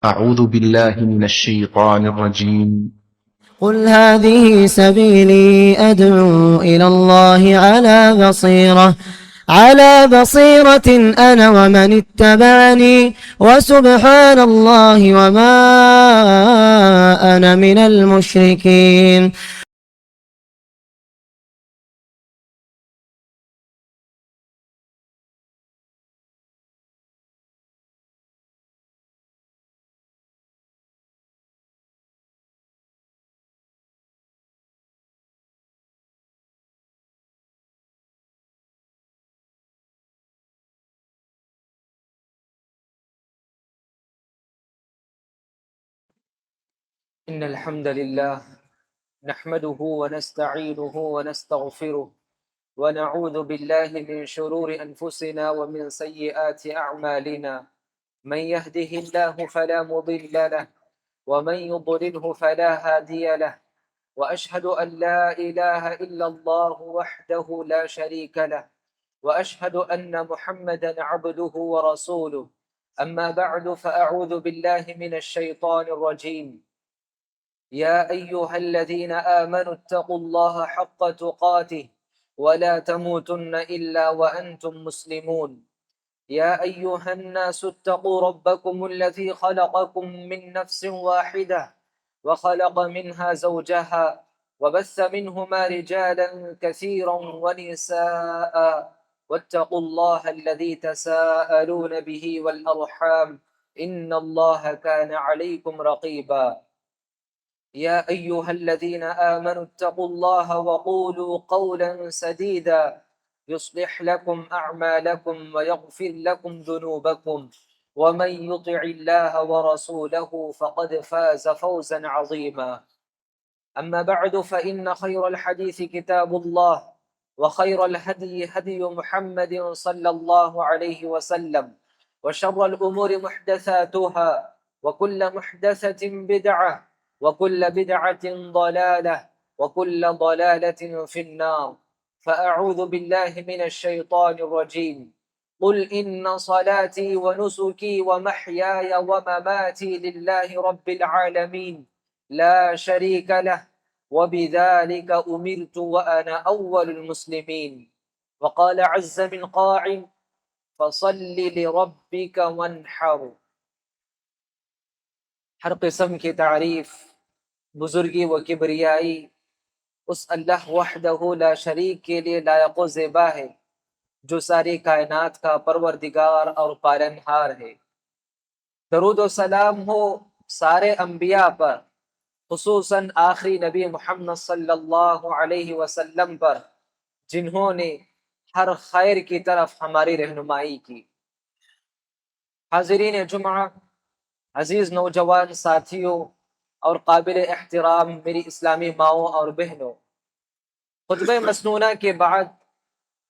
أعوذ بالله من الشيطان الرجيم. قل هذه سبيلي أدعو إلى الله على بصيرة أنا ومن اتبعني وسبحان الله وما أنا من المشركين. إن الحمد لله نحمده ونستعينه ونستغفره ونعوذ بالله من شرور أنفسنا ومن سيئات أعمالنا. من يهده الله فلا مضل له ومن يضلله فلا هادي له، وأشهد أن لا إله إلا الله وحده لا شريك له، وأشهد أن محمدا عبده ورسوله. أما بعد فأعوذ بالله من الشيطان الرجيم. يا أيها الذين آمنوا اتقوا الله حق تقاته ولا تموتن إلا وأنتم مسلمون. يا أيها الناس اتقوا ربكم الذي خلقكم من نفس واحدة وخلق منها زوجها وبث منهما رجالا كثيرا ونساء، واتقوا الله الذي تساءلون به والأرحام إن الله كان عليكم رقيبا. يا أيها الذين آمنوا اتقوا الله وقولوا قولا سديدا يصلح لكم أعمالكم ويغفر لكم ذنوبكم، ومن يطع الله ورسوله فقد فاز فوزا عظيما. أما بعد فإن خير الحديث كتاب الله، وخير الهدي هدي محمد صلى الله عليه وسلم، وشر الأمور محدثاتها، وكل محدثة بدعة، وكل بدعة ضلالة، وكل ضلالة في النار. فأعوذ بالله من الشيطان الرجيم. قل إن صلاتي ونسكي ومحياي ومماتي لله رب العالمين لا شريك له وبذلك أمرت وأنا أول المسلمين. وقال عز من قائل فصل لربك وانحر. ہر قسم کی تعریف، بزرگی و کبریائی اس اللہ وحدہ لا شریک کے لیے لائق و زیبا ہے جو ساری کائنات کا پروردگار اور پالنہار ہے۔ درود و سلام ہو سارے انبیاء پر، خصوصاً آخری نبی محمد صلی اللہ علیہ وسلم پر، جنہوں نے ہر خیر کی طرف ہماری رہنمائی کی۔ حاضرین جمعہ، عزیز نوجوان ساتھیوں اور قابل احترام میری اسلامی ماؤں اور بہنوں، خطبہ مسنونہ کے بعد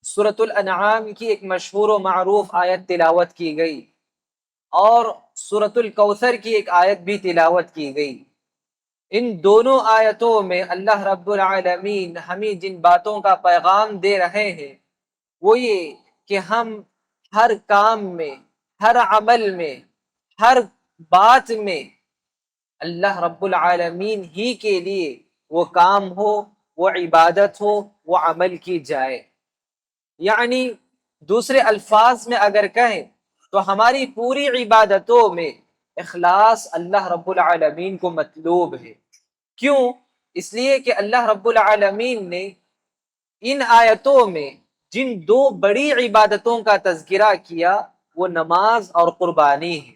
سورۃ الانعام کی ایک مشہور و معروف آیت تلاوت کی گئی اور سورۃ الکوثر کی ایک آیت بھی تلاوت کی گئی۔ ان دونوں آیتوں میں اللہ رب العالمین ہمیں جن باتوں کا پیغام دے رہے ہیں وہ یہ کہ ہم ہر کام میں، ہر عمل میں، ہر بات میں اللہ رب العالمین ہی کے لیے وہ کام ہو، وہ عبادت ہو، وہ عمل کی جائے۔ یعنی دوسرے الفاظ میں اگر کہیں تو ہماری پوری عبادتوں میں اخلاص اللہ رب العالمین کو مطلوب ہے۔ کیوں؟ اس لیے کہ اللہ رب العالمین نے ان آیتوں میں جن دو بڑی عبادتوں کا تذکرہ کیا وہ نماز اور قربانی ہے۔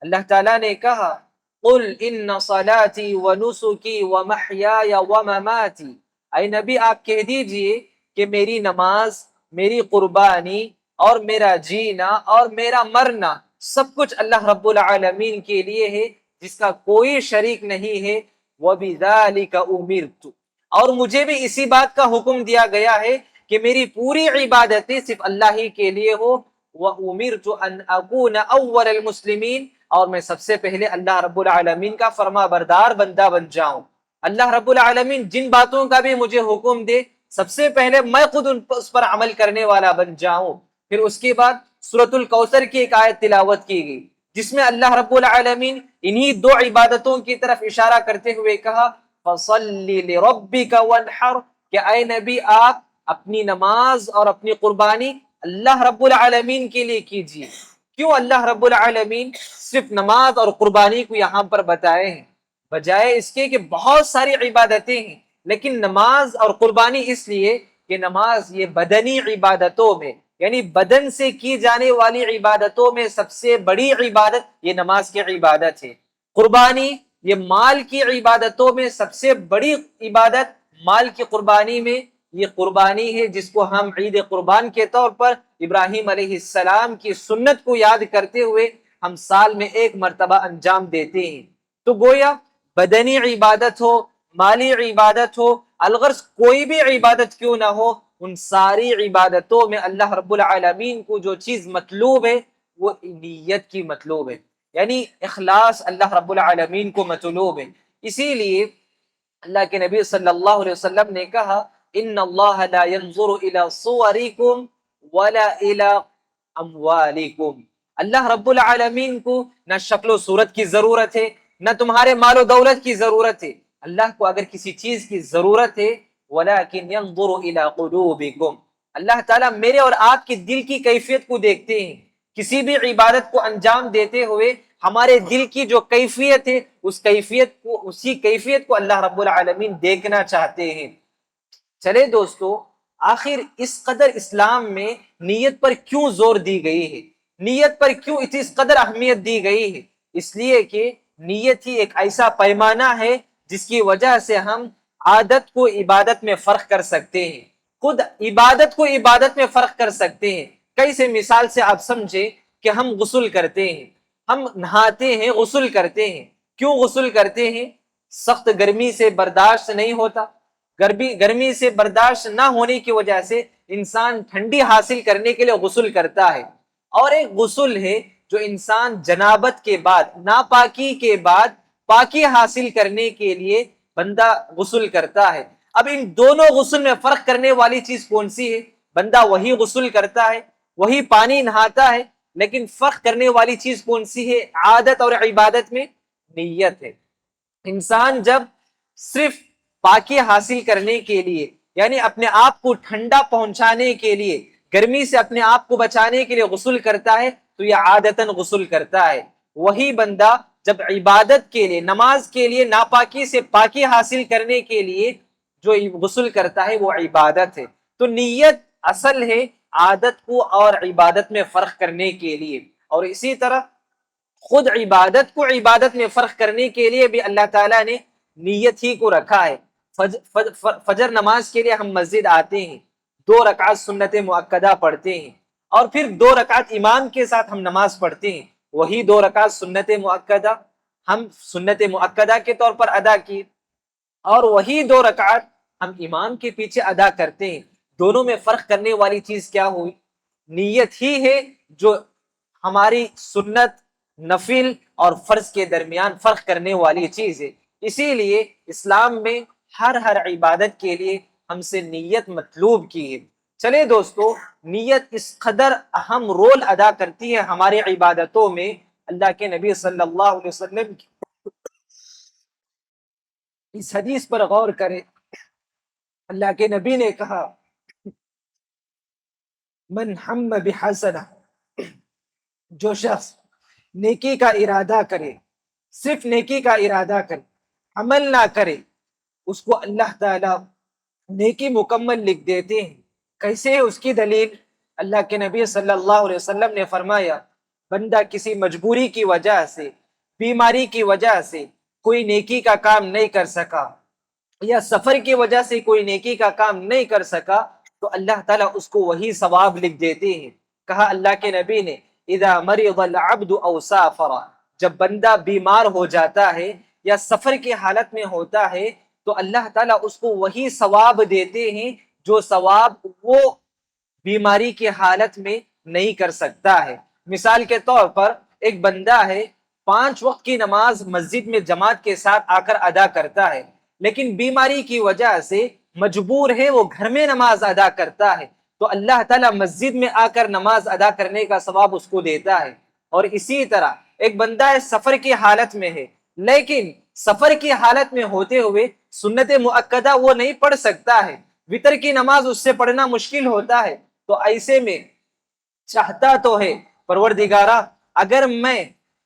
اللہ تعالیٰ نے کہا قل ان صلاتی ونسکی ومحیای ومماتی، اے نبی آپ کہہ دیجئے کہ میری نماز، میری قربانی اور میرا جینا اور میرا مرنا سب کچھ اللہ رب العالمین کے لیے ہے جس کا کوئی شریک نہیں ہے۔ وَبِذَلِكَ أُمِرْتُ، اور مجھے بھی اسی بات کا حکم دیا گیا ہے کہ میری پوری عبادتیں صرف اللہ ہی کے لیے ہو۔ وَأُمِرْتُ أَنْ أَكُونَ أَوَّلَ الْمُسْلِمِينَ، اور میں سب سے پہلے اللہ رب العالمین کا فرما بردار بندہ بن جاؤں۔ اللہ رب العالمین جن باتوں کا بھی مجھے حکم دے سب سے پہلے میں خود اس پر عمل کرنے والا بن جاؤں۔ پھر اس کے بعد سورۃ الکوثر کی ایک آیت تلاوت کی گئی جس میں اللہ رب العالمین انہی دو عبادتوں کی طرف اشارہ کرتے ہوئے کہا فَصَلِّ لِرَبِّكَ وَانْحَرْ کہ اے نبی آپ اپنی نماز اور اپنی قربانی اللہ رب العالمین کے لیے کیجیے۔ کیوں اللہ رب العالمین صرف نماز اور قربانی کو یہاں پر بتائے ہیں، بجائے اس کے کہ بہت ساری عبادتیں ہیں، لیکن نماز اور قربانی اس لیے کہ نماز یہ بدنی عبادتوں میں یعنی بدن سے کی جانے والی عبادتوں میں سب سے بڑی عبادت یہ نماز کی عبادت ہے۔ قربانی یہ مال کی عبادتوں میں سب سے بڑی عبادت مال کی قربانی میں یہ قربانی ہے، جس کو ہم عید قربان کے طور پر ابراہیم علیہ السلام کی سنت کو یاد کرتے ہوئے ہم سال میں ایک مرتبہ انجام دیتے ہیں۔ تو گویا بدنی عبادت ہو، مالی عبادت ہو، الغرض کوئی بھی عبادت کیوں نہ ہو، ان ساری عبادتوں میں اللہ رب العالمین کو جو چیز مطلوب ہے وہ نیت کی مطلوب ہے، یعنی اخلاص اللہ رب العالمین کو مطلوب ہے۔ اسی لیے اللہ کے نبی صلی اللہ علیہ وسلم نے کہا ان اللہ لا ينظر الى صورکم ولا الى اموالکم، اللہ رب العالمین کو نہ شکل و صورت کی ضرورت ہے، نہ تمہارے مال و دولت کی ضرورت ہے۔ اللہ کو اگر کسی چیز کی ضرورت ہے ولیکن ينظر الى قلوبکم، اللہ تعالیٰ میرے اور آپ کی دل کی کیفیت کو دیکھتے ہیں۔ کسی بھی عبادت کو انجام دیتے ہوئے ہمارے دل کی جو کیفیت ہے اسی کیفیت کو اللہ رب العالمین دیکھنا چاہتے ہیں۔ چلے دوستو، آخر اس قدر اسلام میں نیت پر کیوں زور دی گئی ہے، نیت پر کیوں اس قدر اہمیت دی گئی ہے؟ اس لیے کہ نیت ہی ایک ایسا پیمانہ ہے جس کی وجہ سے ہم عادت کو عبادت میں فرق کر سکتے ہیں، خود عبادت کو عبادت میں فرق کر سکتے ہیں۔ کیسے؟ مثال سے آپ سمجھیں کہ ہم غسل کرتے ہیں، ہم نہاتے ہیں، غسل کرتے ہیں۔ کیوں غسل کرتے ہیں؟ سخت گرمی سے برداشت نہیں ہوتا، گرمی سے برداشت نہ ہونے کی وجہ سے انسان ٹھنڈی حاصل کرنے کے لیے غسل کرتا ہے۔ اور ایک غسل ہے جو انسان جنابت کے بعد، ناپاکی کے بعد پاکی حاصل کرنے کے لیے بندہ غسل کرتا ہے۔ اب ان دونوں غسل میں فرق کرنے والی چیز کون سی ہے؟ بندہ وہی غسل کرتا ہے، وہی پانی نہاتا ہے، لیکن فرق کرنے والی چیز کون سی ہے؟ عادت اور عبادت میں نیت ہے۔ انسان جب صرف پاکی حاصل کرنے کے لیے یعنی اپنے آپ کو ٹھنڈا پہنچانے کے لیے، گرمی سے اپنے آپ کو بچانے کے لیے غسل کرتا ہے تو یہ عادتاً غسل کرتا ہے۔ وہی بندہ جب عبادت کے لیے، نماز کے لیے، ناپاکی سے پاکی حاصل کرنے کے لیے جو غسل کرتا ہے وہ عبادت ہے۔ تو نیت اصل ہے عادت کو اور عبادت میں فرق کرنے کے لیے، اور اسی طرح خود عبادت کو عبادت میں فرق کرنے کے لیے بھی اللہ تعالیٰ نے نیت ہی کو رکھا ہے۔ فجر نماز کے لیے ہم مسجد آتے ہیں، 2 رکعت سنت مؤکدہ پڑھتے ہیں، اور پھر 2 رکعت امام کے ساتھ ہم نماز پڑھتے ہیں۔ وہی 2 رکعت سنت مؤکدہ ہم سنت مؤکدہ کے طور پر ادا کی، اور وہی 2 رکعت ہم امام کے پیچھے ادا کرتے ہیں۔ دونوں میں فرق کرنے والی چیز کیا ہوئی؟ نیت ہی ہے جو ہماری سنت، نفل اور فرض کے درمیان فرق کرنے والی چیز ہے۔ اسی لیے اسلام میں ہر عبادت کے لیے ہم سے نیت مطلوب کی ہے۔ چلے دوستو، نیت اس قدر اہم رول ادا کرتی ہے ہماری عبادتوں میں، اللہ کے نبی صلی اللہ علیہ وسلم اس حدیث پر غور کریں۔ اللہ کے نبی نے کہا من ہم بحسنہ، جو شخص نیکی کا ارادہ کرے، صرف نیکی کا ارادہ کرے، عمل نہ کرے، اس کو اللہ تعالیٰ نیکی مکمل لکھ دیتے ہیں۔ کیسے ہے اس کی دلیل؟ اللہ کے نبی صلی اللہ علیہ وسلم نے فرمایا بندہ کسی مجبوری کی وجہ سے، بیماری کی وجہ سے کوئی نیکی کا کام نہیں کر سکا، یا سفر کی وجہ سے کوئی نیکی کا کام نہیں کر سکا، تو اللہ تعالیٰ اس کو وہی ثواب لکھ دیتے ہیں۔ کہا اللہ کے نبی نے اذا مرض العبد او سافر، جب بندہ بیمار ہو جاتا ہے یا سفر کی حالت میں ہوتا ہے تو اللہ تعالیٰ اس کو وہی ثواب دیتے ہیں جو ثواب وہ بیماری کی حالت میں نہیں کر سکتا ہے۔ مثال کے طور پر ایک بندہ ہے 5 وقت کی نماز مسجد میں جماعت کے ساتھ آ کر ادا کرتا ہے، لیکن بیماری کی وجہ سے مجبور ہے وہ گھر میں نماز ادا کرتا ہے، تو اللہ تعالیٰ مسجد میں آ کر نماز ادا کرنے کا ثواب اس کو دیتا ہے۔ اور اسی طرح ایک بندہ ہے سفر کی حالت میں ہے، لیکن سفر کی حالت میں ہوتے ہوئے سنت مؤکدہ وہ نہیں پڑھ سکتا ہے، وتر کی نماز اس سے پڑھنا مشکل ہوتا ہے، تو ایسے میں چاہتا تو ہے پروردگارا اگر میں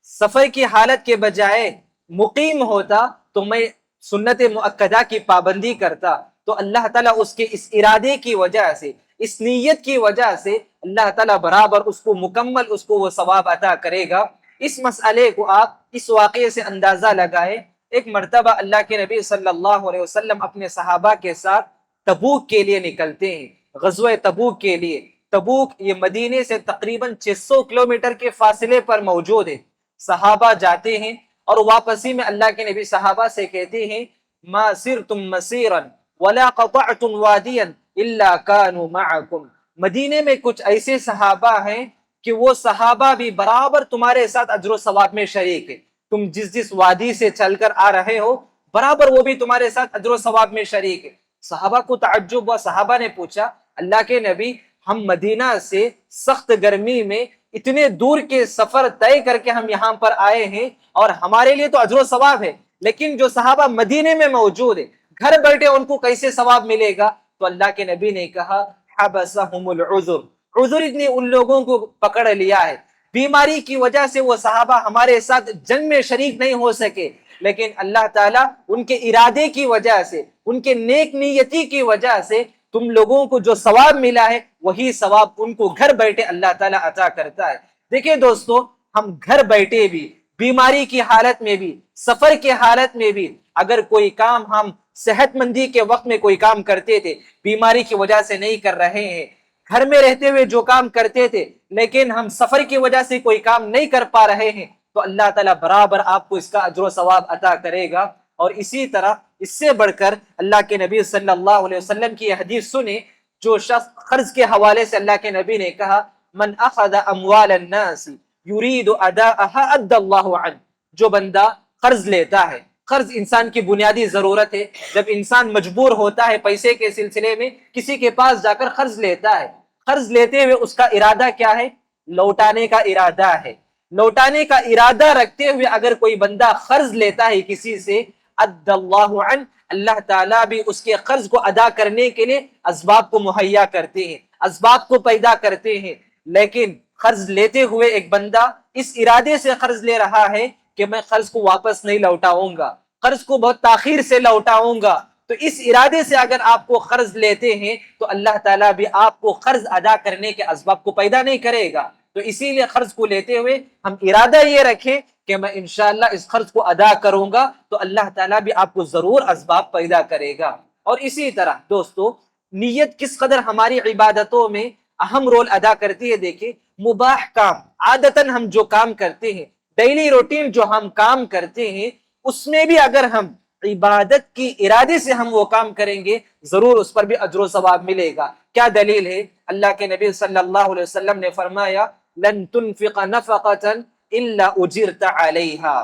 سفر کی حالت کے بجائے مقیم ہوتا تو میں سنت مؤکدہ کی پابندی کرتا، تو اللہ تعالیٰ اس کے اس ارادے کی وجہ سے، اس نیت کی وجہ سے اللہ تعالیٰ برابر اس کو مکمل اس کو وہ ثواب عطا کرے گا۔ اس مسئلے کو آپ اس واقعے سے اندازہ لگائیں۔ ایک مرتبہ اللہ کے نبی صلی اللہ علیہ وسلم اپنے صحابہ کے ساتھ تبوک کے لیے نکلتے ہیں، غزوہ تبوک کے لیے۔ تبوک یہ مدینے سے تقریباً 600 کلومیٹر کے فاصلے پر موجود ہے۔ صحابہ جاتے ہیں اور واپسی میں اللہ کے نبی صحابہ سے کہتے ہیں ما سرتم مسیرا ولا قطعتم وادیا الا كانوا معكم۔ مدینے میں کچھ ایسے صحابہ ہیں کہ وہ صحابہ بھی برابر تمہارے ساتھ اجر و ثواب میں شریک ہے، تم جس وادی سے چل کر آ رہے ہو برابر وہ بھی تمہارے ساتھ اجر و ثواب میں شریک ہے۔ صحابہ کو تعجب ہوا، صحابہ نے پوچھا اللہ کے نبی ہم مدینہ سے سخت گرمی میں اتنے دور کے سفر طے کر کے ہم یہاں پر آئے ہیں اور ہمارے لیے تو اجر و ثواب ہے، لیکن جو صحابہ مدینے میں موجود ہے گھر بیٹھے ان کو کیسے ثواب ملے گا؟ تو اللہ کے نبی نے کہا حبسہم العذر، عذر نے ان لوگوں کو پکڑ لیا ہے، بیماری کی وجہ سے وہ صحابہ ہمارے ساتھ جنگ میں شریک نہیں ہو سکے، لیکن اللہ تعالیٰ ان کے ارادے کی وجہ سے، ان کے نیک نیتی کی وجہ سے تم لوگوں کو جو ثواب ملا ہے وہی ثواب ان کو گھر بیٹھے اللہ تعالیٰ عطا کرتا ہے۔ دیکھیں دوستو، ہم گھر بیٹھے بھی، بیماری کی حالت میں بھی، سفر کی حالت میں بھی اگر کوئی کام ہم صحت مندی کے وقت میں کوئی کام کرتے تھے، بیماری کی وجہ سے نہیں کر رہے ہیں، گھر میں رہتے ہوئے جو کام کرتے تھے لیکن ہم سفر کی وجہ سے کوئی کام نہیں کر پا رہے ہیں، تو اللہ تعالیٰ برابر آپ کو اس کا اجر و ثواب عطا کرے گا۔ اور اسی طرح اس سے بڑھ کر اللہ کے نبی صلی اللہ علیہ وسلم کی یہ حدیث سنیں، جو شخص قرض کے حوالے سے اللہ کے نبی نے کہا من اخذ اموال الناس یرید اداءها ادى الله عنه، جو بندہ قرض لیتا ہے، قرض انسان کی بنیادی ضرورت ہے، جب انسان مجبور ہوتا ہے پیسے کے سلسلے میں کسی کے پاس جا کر قرض لیتا ہے، قرض لیتے ہوئے اس کا ارادہ کیا ہے؟ لوٹانے کا ارادہ ہے۔ لوٹانے کا ارادہ رکھتے ہوئے اگر کوئی بندہ قرض لیتا ہے کسی سے ادى الله عنه، اللہ تعالیٰ بھی اس کے قرض کو ادا کرنے کے لیے اسباب کو مہیا کرتے ہیں، اسباب کو پیدا کرتے ہیں۔ لیکن قرض لیتے ہوئے ایک بندہ اس ارادے سے قرض لے رہا ہے کہ میں قرض کو واپس نہیں لوٹاؤں گا، قرض کو بہت تاخیر سے لوٹاؤں گا، تو اس ارادے سے اگر آپ کو قرض لیتے ہیں تو اللہ تعالیٰ بھی آپ کو قرض ادا کرنے کے اسباب کو پیدا نہیں کرے گا۔ تو اسی لیے قرض کو لیتے ہوئے ہم ارادہ یہ رکھیں کہ میں انشاءاللہ اس قرض کو ادا کروں گا، تو اللہ تعالیٰ بھی آپ کو ضرور اسباب پیدا کرے گا۔ اور اسی طرح دوستو، نیت کس قدر ہماری عبادتوں میں اہم رول ادا کرتی ہے۔ دیکھیں، مباح کام، عادتاً ہم جو کام کرتے ہیں، ڈیلی روٹین جو ہم کام کرتے ہیں، اس میں بھی اگر ہم عبادت کی ارادے سے ہم وہ کام کریں گے ضرور اس پر بھی اجر و ثواب ملے گا۔ کیا دلیل ہے؟ اللہ کے نبی صلی اللہ علیہ وسلم نے فرمایا لن تنفق نفقة الا اجرت علیہا،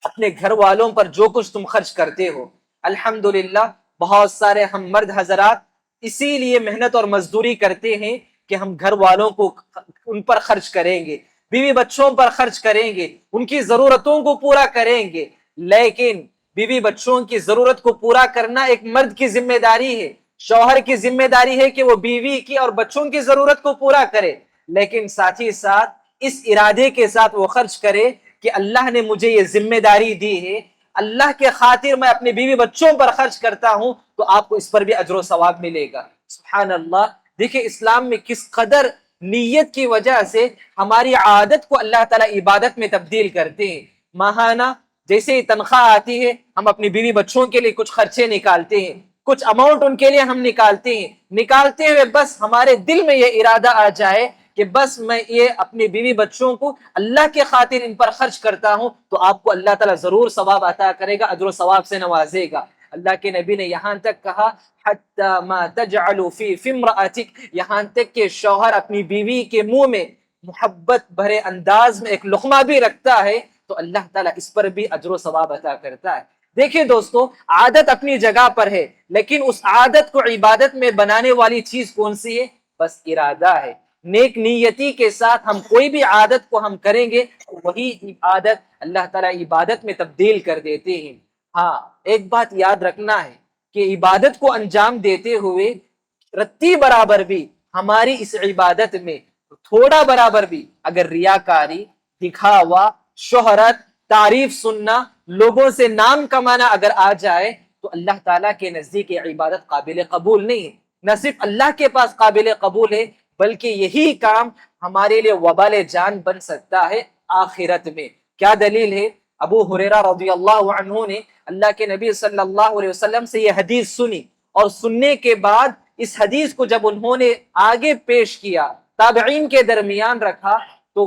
اپنے گھر والوں پر جو کچھ تم خرچ کرتے ہو، الحمدللہ بہت سارے ہم مرد حضرات اسی لیے محنت اور مزدوری کرتے ہیں کہ ہم گھر والوں کو ان پر خرچ کریں گے، بیوی بچوں پر خرچ کریں گے، ان کی ضرورتوں کو پورا کریں گے، لیکن بیوی بچوں کی ضرورت کو پورا کرنا ایک مرد کی ذمہ داری ہے، شوہر کی ذمہ داری ہے کہ وہ بیوی کی اور بچوں کی ضرورت کو پورا کرے، لیکن ساتھ ہی ساتھ اس ارادے کے ساتھ وہ خرچ کرے کہ اللہ نے مجھے یہ ذمہ داری دی ہے، اللہ کے خاطر میں اپنے بیوی بچوں پر خرچ کرتا ہوں، تو آپ کو اس پر بھی اجر و ثواب ملے گا۔ سبحان اللہ، دیکھیں اسلام میں کس قدر نیت کی وجہ سے ہماری عادت کو اللہ تعالیٰ عبادت میں تبدیل کرتے ہیں۔ ماہانہ جیسے ہی تنخواہ آتی ہے ہم اپنی بیوی بچوں کے لیے کچھ خرچے نکالتے ہیں، کچھ اماؤنٹ ان کے لیے ہم نکالتے ہیں، نکالتے ہوئے بس ہمارے دل میں یہ ارادہ آ جائے کہ بس میں یہ اپنی بیوی بچوں کو اللہ کے خاطر ان پر خرچ کرتا ہوں، تو آپ کو اللہ تعالیٰ ضرور ثواب عطا کرے گا، اجر و ثواب سے نوازے گا۔ اللہ کے نبی نے یہاں تک کہا حتی ما تجعل فی امرأتک، یہاں تک کہ شوہر اپنی بیوی کے منہ میں محبت بھرے انداز میں ایک لقمہ بھی رکھتا ہے تو اللہ تعالیٰ اس پر بھی اجر و ثواب عطا کرتا ہے۔ دیکھیں دوستو، عادت اپنی جگہ پر ہے، لیکن اس عادت کو عبادت میں بنانے والی چیز کون سی ہے؟ بس ارادہ ہے، نیک نیتی کے ساتھ ہم کوئی بھی عادت کو ہم کریں گے، وہی عادت اللہ تعالیٰ عبادت میں تبدیل کر دیتے ہیں۔ ہاں، ایک بات یاد رکھنا ہے کہ عبادت کو انجام دیتے ہوئے رتی برابر بھی ہماری اس عبادت میں تھوڑا برابر بھی اگر ریاکاری، دکھاوا، شہرت، تعریف سننا، لوگوں سے نام کمانا اگر آ جائے تو اللہ تعالیٰ کے نزدیک یہ عبادت قابل قبول نہیں ہے۔ نہ صرف اللہ کے پاس قابل قبول ہے بلکہ یہی کام ہمارے لیے وبال جان بن سکتا ہے آخرت میں۔ کیا دلیل ہے؟ ابو ہریرہ رضی اللہ عنہ نے اللہ کے نبی صلی اللہ علیہ وسلم سے یہ حدیث سنی، اور سننے کے بعد اس حدیث کو جب انہوں نے آگے پیش کیا، تابعین کے درمیان رکھا، تو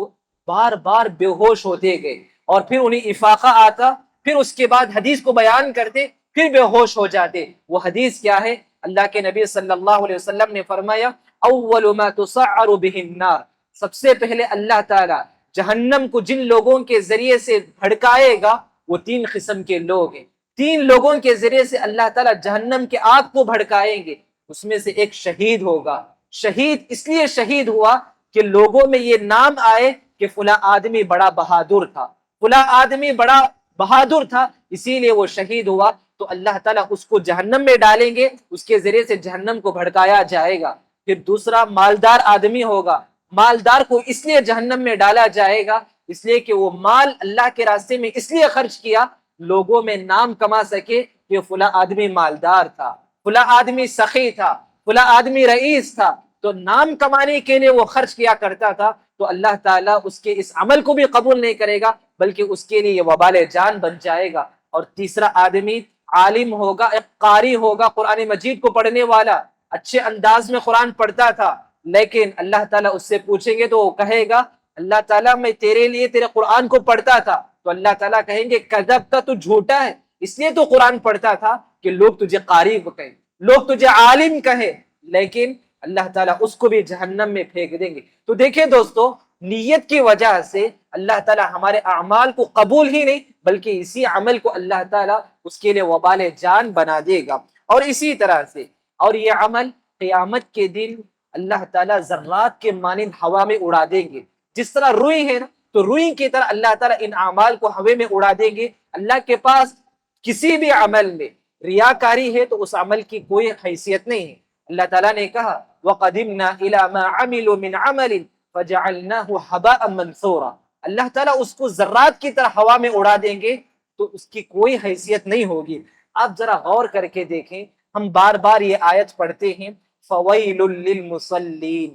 بار بار بے ہوش ہوتے گئے، اور پھر انہیں افاقہ آتا، پھر اس کے بعد حدیث کو بیان کرتے، پھر بے ہوش ہو جاتے۔ وہ حدیث کیا ہے؟ اللہ کے نبی صلی اللہ علیہ وسلم نے فرمایا اول ما تسعر به النار، سب سے پہلے اللہ تعالی جہنم کو جن لوگوں کے ذریعے سے بھڑکائے گا وہ تین قسم کے لوگ ہیں۔ تین لوگوں کے ذریعے سے اللہ تعالی جہنم کے آگ کو بھڑکائیں گے، اس میں سے ایک شہید ہوگا۔ شہید اس لیے شہید ہوا کہ لوگوں میں یہ نام آئے کہ فلاں آدمی بڑا بہادر تھا، فلاں آدمی بڑا بہادر تھا، اسی لیے وہ شہید ہوا۔ تو اللہ تعالیٰ اس کو جہنم میں ڈالیں گے، اس کے ذریعے سے جہنم کو بھڑکایا جائے گا۔ پھر دوسرا مالدار آدمی ہوگا، مالدار کو اس لیے جہنم میں ڈالا جائے گا اس لیے کہ وہ مال اللہ کے راستے میں اس لیے خرچ کیا لوگوں میں نام کما سکے کہ فلاں آدمی مالدار تھا، فلاں آدمی سخی تھا، فلاں آدمی رئیس تھا، تو نام کمانے کے لیے وہ خرچ کیا کرتا تھا۔ تو اللہ تعالیٰ اس کے اس عمل کو بھی قبول نہیں کرے گا بلکہ اس کے لیے یہ وبال جان بن جائے گا۔ اور تیسرا آدمی عالم ہوگا، ایک قاری ہوگا، قرآن مجید کو پڑھنے والا، اچھے انداز میں قرآن پڑھتا تھا، لیکن اللہ تعالیٰ اس سے پوچھیں گے تو وہ کہے گا اللہ تعالیٰ میں تیرے لیے تیرے قرآن کو پڑھتا تھا، تو اللہ تعالیٰ کہیں گے کذبت، تو جھوٹا ہے، اس لیے تو قرآن پڑھتا تھا کہ لوگ تجھے قاری کو کہیں، لوگ تجھے عالم کہیں، لیکن اللہ تعالیٰ اس کو بھی جہنم میں پھینک دیں گے۔ تو دیکھیں دوستو، نیت کی وجہ سے اللہ تعالیٰ ہمارے اعمال کو قبول ہی نہیں بلکہ اسی عمل کو اللہ تعالیٰ اس کے لیے وبال جان بنا دے گا۔ اور اسی طرح سے، اور یہ عمل قیامت کے دن اللہ تعالیٰ ذرات کے مانند ہوا میں اڑا دیں گے۔ جس طرح روئی ہے نا، تو روئی کی طرح اللہ تعالیٰ ان اعمال کو ہوے میں اڑا دیں گے۔ اللہ کے پاس کسی بھی عمل میں ریاکاری ہے تو اس عمل کی کوئی حیثیت نہیں ہے۔ اللہ تعالیٰ نے کہا وَقَدِمْنَا إِلَى مَا عَمِلُوا مِنْ عَمَلٍ فَجَعَلْنَاهُ هَبَاءً مَنْثُورًا، اللہ تعالیٰ اس کو ذرات کی طرح ہوا میں اڑا دیں گے تو اس کی کوئی حیثیت نہیں ہوگی۔ آپ ذرا غور کر کے دیکھیں، ہم بار بار یہ آیت پڑھتے ہیں فَوَيْلٌ لِّلْمُصَلِّينَ،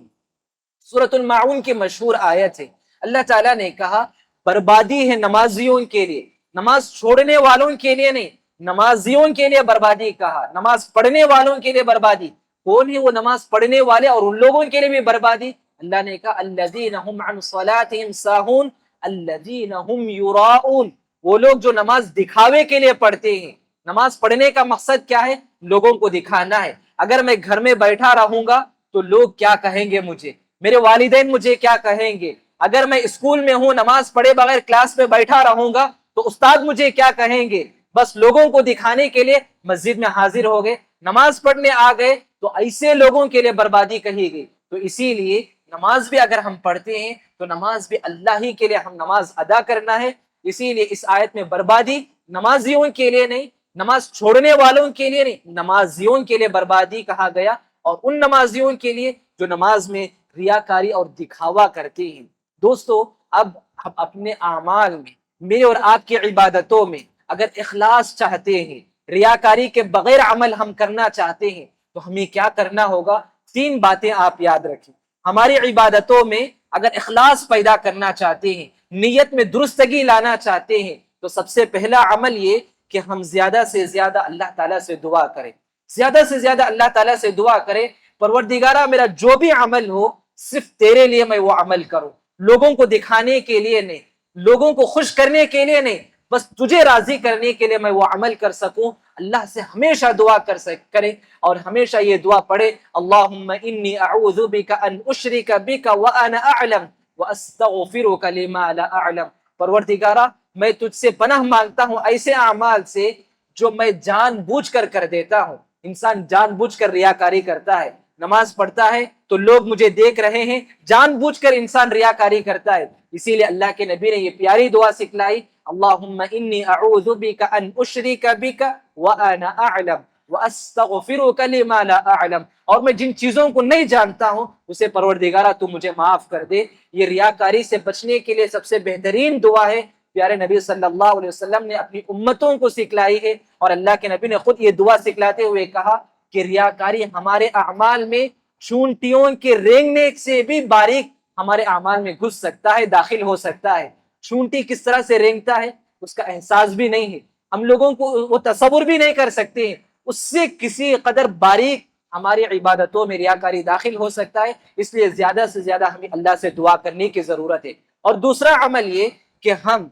سورۃ الماعون کی مشہور آیت ہے۔ اللہ تعالیٰ نے کہا بربادی ہے نمازیوں کے لیے، نماز چھوڑنے والوں کے لیے نہیں، نمازیوں کے لیے بربادی کہا، نماز پڑھنے والوں کے لیے بربادی۔ کون ہے وہ نماز پڑھنے والے اور ان لوگوں کے لیے بھی بربادی؟ اللہ نے کہا الذین هم عن صلاتهم ساہون الذین هم یراؤون، وہ لوگ جو نماز دکھاوے کے لیے پڑھتے ہیں۔ نماز پڑھنے کا مقصد کیا ہے؟ لوگوں کو دکھانا ہے۔ اگر میں گھر میں بیٹھا رہوں گا تو لوگ کیا کہیں گے مجھے، میرے والدین مجھے کیا کہیں گے۔ اگر میں اسکول میں ہوں، نماز پڑھے بغیر کلاس میں بیٹھا رہوں گا تو استاد مجھے کیا کہیں گے۔ بس لوگوں کو دکھانے کے لیے مسجد میں حاضر ہو گئے، نماز پڑھنے آ گئے تو ایسے لوگوں کے لیے بربادی کہی گئی۔ تو اسی لیے نماز بھی اگر ہم پڑھتے ہیں تو نماز بھی اللہ ہی کے لیے ہم نماز ادا کرنا ہے۔ اسی لیے اس آیت میں بربادی نمازیوں کے لیے نہیں، نماز چھوڑنے والوں کے لیے نہیں، نمازیوں کے لیے بربادی کہا گیا، اور ان نمازیوں کے لیے جو نماز میں ریاکاری اور دکھاوا کرتے ہیں۔ دوستو، اب ہم اپنے اعمال میں، میرے اور آپ کی عبادتوں میں اگر اخلاص چاہتے ہیں، ریاکاری کے بغیر عمل ہم کرنا چاہتے ہیں تو ہمیں کیا کرنا ہوگا؟ تین باتیں آپ یاد رکھیں۔ ہماری عبادتوں میں اگر اخلاص پیدا کرنا چاہتے ہیں، نیت میں درستگی لانا چاہتے ہیں، تو سب سے پہلا عمل یہ کہ ہم زیادہ سے زیادہ اللہ تعالیٰ سے دعا کریں، زیادہ سے زیادہ اللہ تعالیٰ سے دعا کریں پروردگارہ میرا جو بھی عمل ہو صرف تیرے لیے میں وہ عمل کروں، لوگوں کو دکھانے کے لیے نہیں، لوگوں کو خوش کرنے کے لیے نہیں، بس تجھے راضی کرنے کے لیے میں وہ عمل کر سکوں۔ اللہ سے ہمیشہ دعا کریں اور ہمیشہ یہ دعا پڑھے اللہم انی اعوذ بک ان اشرک بک وانا اعلم واستغفرک لما لا اعلم، پروردگارہ میں تجھ سے پناہ مانگتا ہوں ایسے اعمال سے جو میں جان بوجھ کر دیتا ہوں۔ انسان جان بوجھ کر ریاکاری کرتا ہے، نماز پڑھتا ہے تو لوگ مجھے دیکھ رہے ہیں، جان بوجھ کر انسان ریاکاری کرتا ہے۔ اسی لیے اللہ کے نبی نے یہ پیاری دعا سکھلائی، اللہم انی اعوذ بک ان اشرک بک وانا اعلم واستغفرک لما لا اعلم، اور میں جن چیزوں کو نہیں جانتا ہوں اسے پروردگارہ تو مجھے معاف کر دے۔ یہ ریاکاری سے بچنے کے لیے سب سے بہترین دعا ہے، پیارے نبی صلی اللہ علیہ وسلم نے اپنی امتوں کو سکھلائی ہے، اور اللہ کے نبی نے خود یہ دعا سکھلاتے ہوئے کہا کہ ریاکاری ہمارے اعمال میں چونٹیوں کے رینگنے سے بھی باریک ہمارے اعمال میں گھس سکتا ہے، داخل ہو سکتا ہے۔ چونٹی کس طرح سے رینگتا ہے اس کا احساس بھی نہیں ہے، ہم لوگوں کو وہ تصور بھی نہیں کر سکتے ہیں، اس سے کسی قدر باریک ہماری عبادتوں میں ریاکاری داخل ہو سکتا ہے۔ اس لیے زیادہ سے زیادہ ہمیں اللہ سے دعا کرنے کی ضرورت ہے۔ اور دوسرا عمل یہ کہ ہم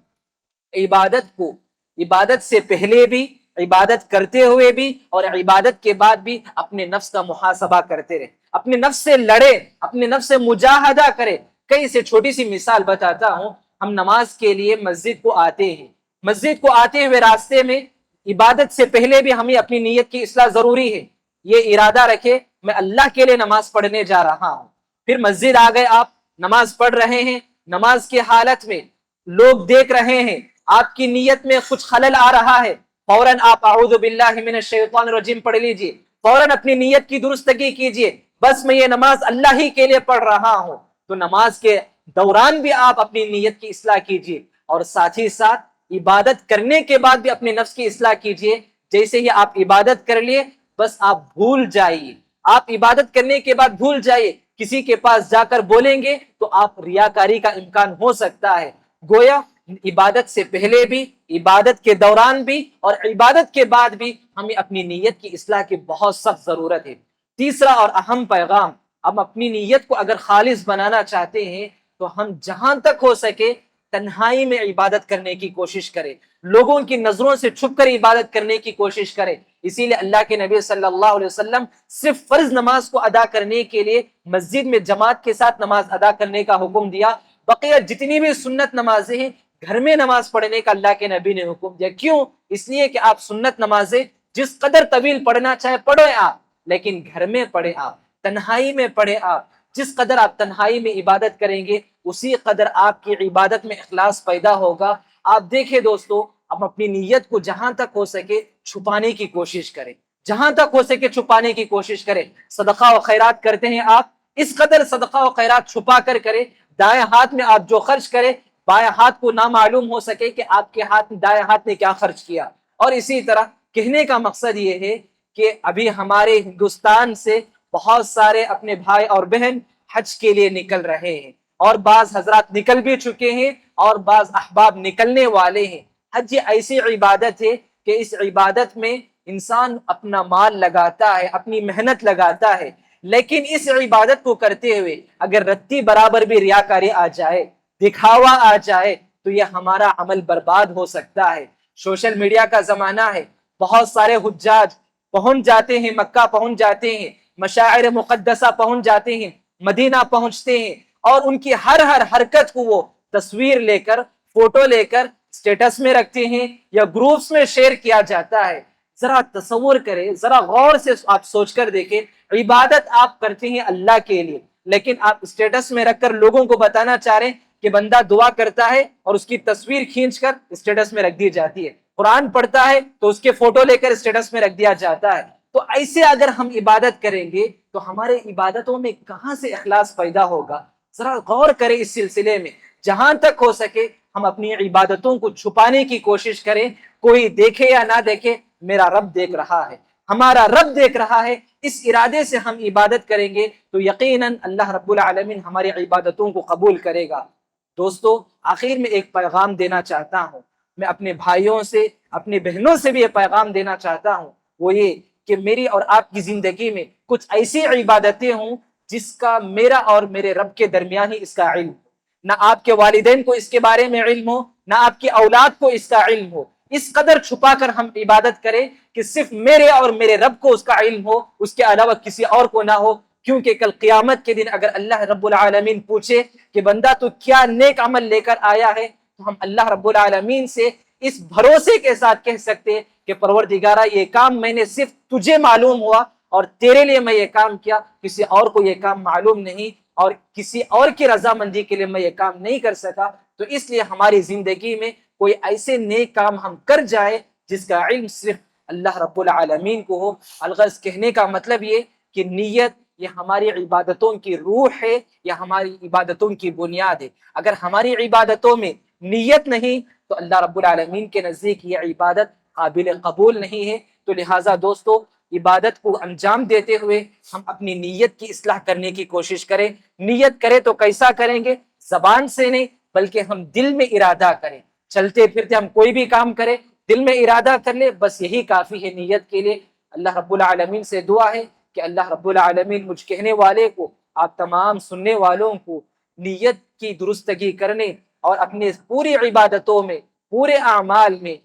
عبادت سے پہلے بھی، عبادت کرتے ہوئے بھی، اور عبادت کے بعد بھی اپنے نفس کا محاسبہ کرتے رہے، اپنے نفس سے لڑے، اپنے نفس سے مجاہدہ کرے۔ کئی سے چھوٹی سی مثال بتاتا ہوں، ہم نماز کے لیے مسجد کو آتے ہیں، مسجد کو آتے ہوئے راستے میں عبادت سے پہلے بھی ہمیں اپنی نیت کی اصلاح ضروری ہے۔ یہ ارادہ رکھے میں اللہ کے لیے نماز پڑھنے جا رہا ہوں، پھر مسجد آ گئے، آپ نماز پڑھ رہے ہیں، نماز کی حالت میں لوگ دیکھ رہے ہیں، آپ کی نیت میں کچھ خلل آ رہا ہے، فوراً آپ اعوذ باللہ من الشیطان الرجیم پڑھ لیجئے، فوراً اپنی نیت کی درستگی کیجئے، بس میں یہ نماز اللہ ہی کے لیے پڑھ رہا ہوں۔ تو نماز کے دوران بھی آپ اپنی نیت کی اصلاح کیجئے، اور ساتھ ہی ساتھ عبادت کرنے کے بعد بھی اپنے نفس کی اصلاح کیجئے۔ جیسے ہی آپ عبادت کر لیے بس آپ بھول جائیے، آپ عبادت کرنے کے بعد بھول جائیے، کسی کے پاس جا کر بولیں گے تو آپ ریاکاری کا امکان ہو سکتا ہے۔ گویا عبادت سے پہلے بھی، عبادت کے دوران بھی، اور عبادت کے بعد بھی ہمیں اپنی نیت کی اصلاح کی بہت سخت ضرورت ہے۔ تیسرا اور اہم پیغام، ہم اپنی نیت کو اگر خالص بنانا چاہتے ہیں تو ہم جہاں تک ہو سکے تنہائی میں عبادت کرنے کی کوشش کریں، لوگوں کی نظروں سے چھپ کر عبادت کرنے کی کوشش کریں۔ اسی لیے اللہ کے نبی صلی اللہ علیہ وسلم صرف فرض نماز کو ادا کرنے کے لیے مسجد میں جماعت کے ساتھ نماز ادا کرنے کا حکم دیا، بقیہ جتنی بھی سنت نمازیں ہیں گھر میں نماز پڑھنے کا اللہ کے نبی نے حکم دیا۔ کیوں؟ اس لیے کہ آپ سنت نمازیں جس قدر طویل پڑھنا چاہے پڑھیں آپ، لیکن گھر میں پڑھیں آپ، تنہائی میں پڑھیں آپ۔ جس قدر آپ تنہائی میں عبادت کریں گے اسی قدر آپ کی عبادت میں اخلاص پیدا ہوگا۔ آپ دیکھیں دوستو، ہم اپنی نیت کو جہاں تک ہو سکے چھپانے کی کوشش کریں، جہاں تک ہو سکے چھپانے کی کوشش کریں۔ صدقہ و خیرات کرتے ہیں آپ، اس قدر صدقہ و خیرات چھپا کر کریں، دائیں ہاتھ میں آپ جو خرچ کریں بائیں ہاتھ کو نہ معلوم ہو سکے کہ آپ کے دائیں ہاتھ نے کیا خرچ کیا۔ اور اسی طرح کہنے کا مقصد یہ ہے کہ ابھی ہمارے ہندوستان سے بہت سارے اپنے بھائی اور بہن حج کے لیے نکل رہے ہیں، اور بعض حضرات نکل بھی چکے ہیں، اور بعض احباب نکلنے والے ہیں۔ حج ایسی عبادت ہے کہ اس عبادت میں انسان اپنا مال لگاتا ہے، اپنی محنت لگاتا ہے، لیکن اس عبادت کو کرتے ہوئے اگر رتی برابر بھی ریاکاری آ جائے، دکھاوا آ جائے، تو یہ ہمارا عمل برباد ہو سکتا ہے۔ سوشل میڈیا کا زمانہ ہے، بہت سارے حجاج پہنچ جاتے ہیں، مکہ پہنچ جاتے ہیں، مشاعر مقدسہ پہنچ جاتے ہیں، مدینہ پہنچتے ہیں، اور ان کی ہر حرکت کو وہ تصویر لے کر، فوٹو لے کر سٹیٹس میں رکھتے ہیں یا گروپس میں شیئر کیا جاتا ہے۔ ذرا تصور کریں، ذرا غور سے آپ سوچ کر دیکھیں، عبادت آپ کرتے ہیں اللہ کے لیے، لیکن آپ سٹیٹس میں رکھ کر لوگوں کو بتانا چاہ رہے ہیں کہ بندہ دعا کرتا ہے، اور اس کی تصویر کھینچ کر سٹیٹس میں رکھ دی جاتی ہے۔ قرآن پڑھتا ہے تو اس کے فوٹو لے کر سٹیٹس میں رکھ دیا جاتا ہے۔ تو ایسے اگر ہم عبادت کریں گے تو ہمارے عبادتوں میں کہاں سے اخلاص پیدا ہوگا؟ ذرا غور کریں اس سلسلے میں۔ جہاں تک ہو سکے ہم اپنی عبادتوں کو چھپانے کی کوشش کریں، کوئی دیکھے یا نہ دیکھے میرا رب دیکھ رہا ہے، ہمارا رب دیکھ رہا ہے، اس ارادے سے ہم عبادت کریں گے تو یقیناً اللہ رب العالمین ہماری عبادتوں کو قبول کرے گا۔ دوستو، آخر میں ایک پیغام دینا چاہتا ہوں، میں اپنے بھائیوں سے، اپنی بہنوں سے بھی یہ پیغام دینا چاہتا ہوں، وہ یہ کہ میری اور آپ کی زندگی میں کچھ ایسی عبادتیں ہوں جس کا میرا اور میرے رب کے درمیان ہی اس کا علم ہو، نہ آپ کے والدین کو اس کے بارے میں علم ہو، نہ آپ کی اولاد کو اس کا علم ہو۔ اس قدر چھپا کر ہم عبادت کریں کہ صرف میرے اور میرے رب کو اس کا علم ہو، اس کے علاوہ کسی اور کو نہ ہو، کیونکہ کل قیامت کے دن اگر اللہ رب العالمین پوچھے کہ بندہ تو کیا نیک عمل لے کر آیا ہے، تو ہم اللہ رب العالمین سے اس بھروسے کے ساتھ کہہ سکتے کہ پروردگارہ یہ کام میں نے صرف تجھے معلوم ہوا اور تیرے لیے میں یہ کام کیا، کسی اور کو یہ کام معلوم نہیں، اور کسی اور کی رضامندی کے لیے میں یہ کام نہیں کر سکا، تو اس لیے ہماری زندگی میں کوئی ایسے نیک کام ہم کر جائے جس کا علم صرف اللہ رب العالمین کو ہو۔ الغرض کہنے کا مطلب یہ کہ نیت یہ ہماری عبادتوں کی روح ہے، یا ہماری عبادتوں کی بنیاد ہے۔ اگر ہماری عبادتوں میں نیت نہیں تو اللہ رب العالمین کے نزدیک یہ عبادت قابل قبول نہیں ہے۔ تو لہٰذا دوستو، عبادت کو انجام دیتے ہوئے ہم اپنی نیت کی اصلاح کرنے کی کوشش کریں۔ نیت کریں تو کیسا کریں گے؟ زبان سے نہیں، بلکہ ہم دل میں ارادہ کریں۔ چلتے پھرتے ہم کوئی بھی کام کریں، دل میں ارادہ کر لیں، بس یہی کافی ہے نیت کے لیے۔ اللہ رب العالمین سے دعا ہے کہ اللہ رب العالمین مجھ کہنے والے کو، آپ تمام سننے والوں کو نیت کی درستگی کرنے اور اپنے پوری عبادتوں میں، پورے اعمال میں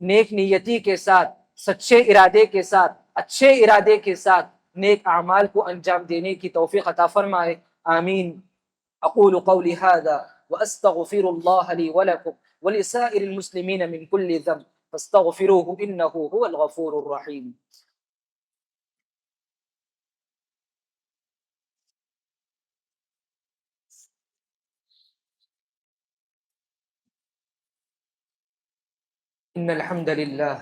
نیک نیتی کے ساتھ، سچے ارادے کے ساتھ، اچھے ارادے کے ساتھ نیک اعمال کو انجام دینے کی توفیق عطا فرمائے۔ آمین۔ اقول قولی هذا واستغفر الله لي ولكم ولسائر المسلمين من كل ذنب فاستغفروه انه هو الغفور الرحيم۔ ان الحمد لله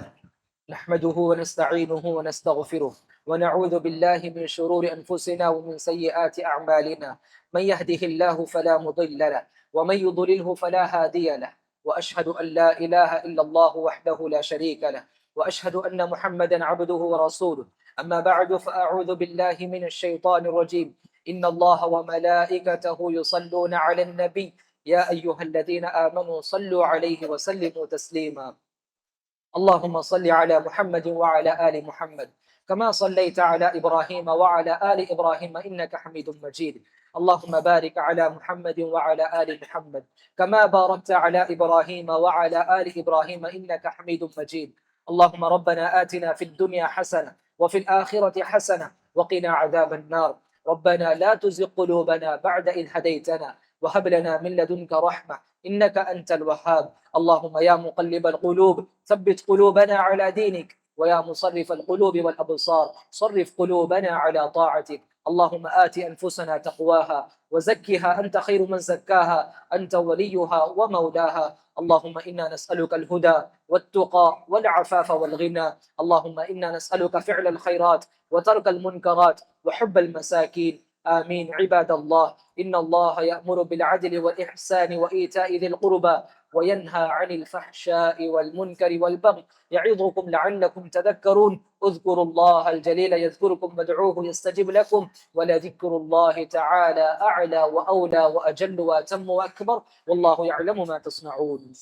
نحمده ونستعينه ونستغفره ونعوذ بالله من شرور أنفسنا ومن سيئات أعمالنا، من يهده الله فلا مضل له ومن يضلله فلا هادي له، وأشهد أن لا إله إلا الله وحده لا شريك له، وأشهد أن محمدا عبده ورسوله. أما بعد، فأعوذ بالله من الشيطان الرجيم. إن الله وملائكته يصلون على النبي يا أيها الذين آمنوا صلوا عليه وسلموا تسليما. اللهم صل على محمد وعلى آل محمد كما صليت على إبراهيم وعلى آل إبراهيم إنك حميد مجيد. اللهم بارك على محمد وعلى آل محمد كما باركت على إبراهيم وعلى آل إبراهيم إنك حميد مجيد. اللهم ربنا آتنا في الدنيا حسنة وفي الآخرة حسنة وقنا عذاب النار. ربنا لا تزغ قلوبنا بعد إذ هديتنا وهب لنا من لدنك رحمة إنك أنت الوهاب. اللهم يا مقلب القلوب ثبت قلوبنا على دينك، ويا مصرف القلوب والأبصار صرف قلوبنا على طاعتك. اللهم آت أنفسنا تقواها وزكها أنت خير من زكاها، أنت وليها ومولاها. اللهم إنا نسألك الهدى والتقى والعفاف والغنى. اللهم إنا نسألك فعل الخيرات وترك المنكرات وحب المساكين. آمين. عباد الله، إن الله يأمر بالعدل والإحسان وإيتاء ذي القربى وينهى عن الفحشاء والمنكر والبغي يعظكم لعلكم تذكرون. اذكروا الله الجليل يذكركم وادعوه يستجب لكم، ولذكر الله تعالى أعلى وأولى وأجل وأتم وأكبر، والله يعلم ما تصنعون.